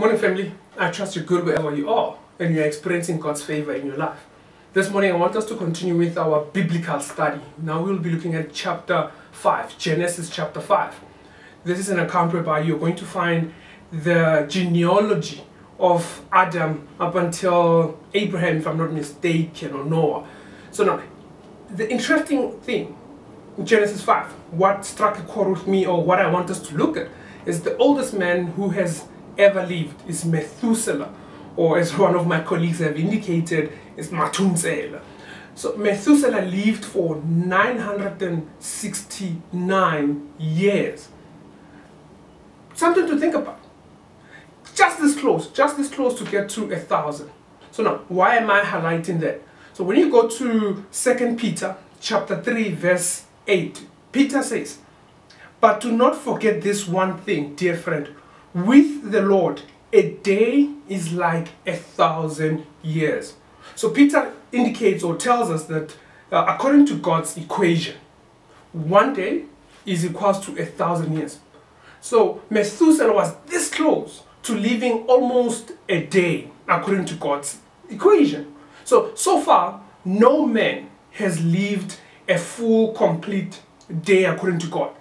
Morning family, I trust you're good wherever you are and you're experiencing God's favor in your life. This morning I want us to continue with our biblical study. Now we'll be looking at chapter 5, Genesis chapter 5. This is an account whereby you're going to find the genealogy of Adam up until Abraham, if I'm not mistaken, or Noah. So now, the interesting thing in Genesis 5, what struck a chord with me, or what I want us to look at, is the oldest man who has ever lived is Methuselah, or as one of my colleagues have indicated, is Matunsela. So Methuselah lived for 969 years. Something to think about. Just this close to get to 1,000. So now, why am I highlighting that? So when you go to 2 Peter chapter 3 verse 8, Peter says, "But do not forget this one thing, dear friend. With the Lord, a day is like 1,000 years." So Peter indicates or tells us that according to God's equation, one day is equals to 1,000 years. So Methuselah was this close to living almost a day according to God's equation. So far, no man has lived a full, complete day according to God.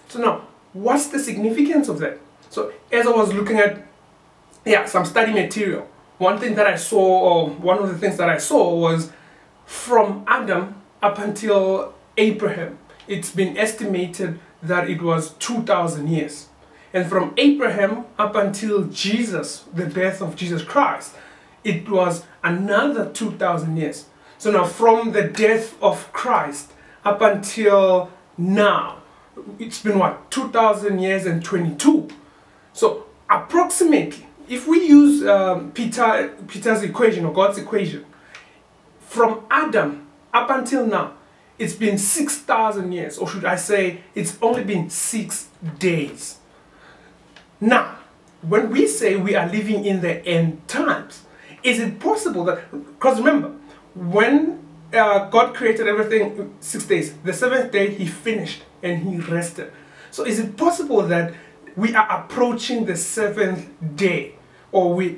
So now, what's the significance of that? So as I was looking at some study material, one thing that I saw, or one of the things that I saw, was from Adam up until Abraham, it's been estimated that it was 2,000 years. And from Abraham up until Jesus, the birth of Jesus Christ, it was another 2,000 years. So now from the death of Christ up until now, it's been what, 2,000 years and 22. So approximately, if we use Peter's equation, or God's equation, from Adam up until now, it's been 6,000 years, or should I say, it's only been 6 days. Now, when we say we are living in the end times, is it possible that, because remember, when God created everything 6 days, the 7th day he finished and he rested. So is it possible that we are approaching the 7th day, or we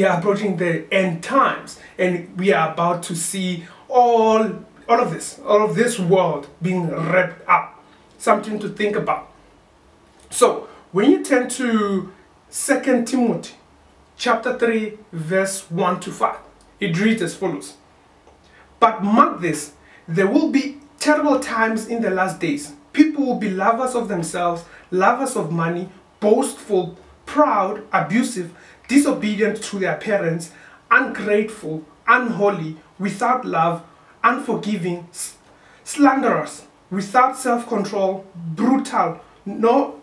are approaching the end times, and we are about to see all of this world being wrapped up? Something to think about. So when you turn to 2 Timothy chapter 3 verse 1 to 5, it reads as follows: "But mark this, there will be terrible times in the last days. People will be lovers of themselves, lovers of money, boastful, proud, abusive, disobedient to their parents, ungrateful, unholy, without love, unforgiving, slanderous, without self-control, brutal, not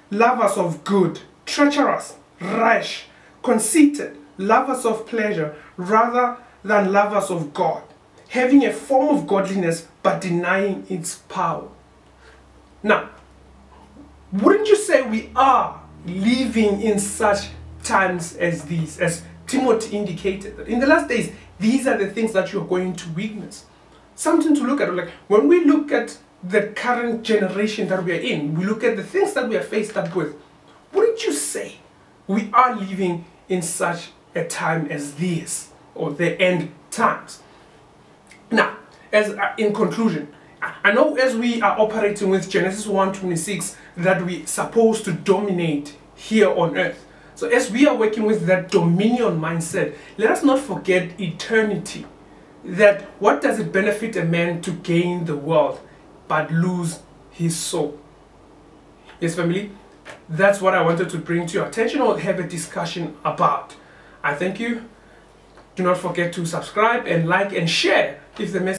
lovers of good, treacherous, rash, conceited, lovers of pleasure rather than lovers of God, having a form of godliness but denying its power." Now, wouldn't you say we are living in such times as these, as Timothy indicated, that in the last days, these are the things that you're going to witness? Something to look at. Like when we look at the current generation that we are in, we look at the things that we are faced up with, wouldn't you say we are living in such a time as this, or the end times? Now, as in conclusion, I know as we are operating with Genesis 1:26 that we're supposed to dominate here on earth. So as we are working with that dominion mindset, let us not forget eternity. That what does it benefit a man to gain the world but lose his soul? Yes, family, that's what I wanted to bring to your attention, or have a discussion about. I thank you. Do not forget to subscribe and like and share if the message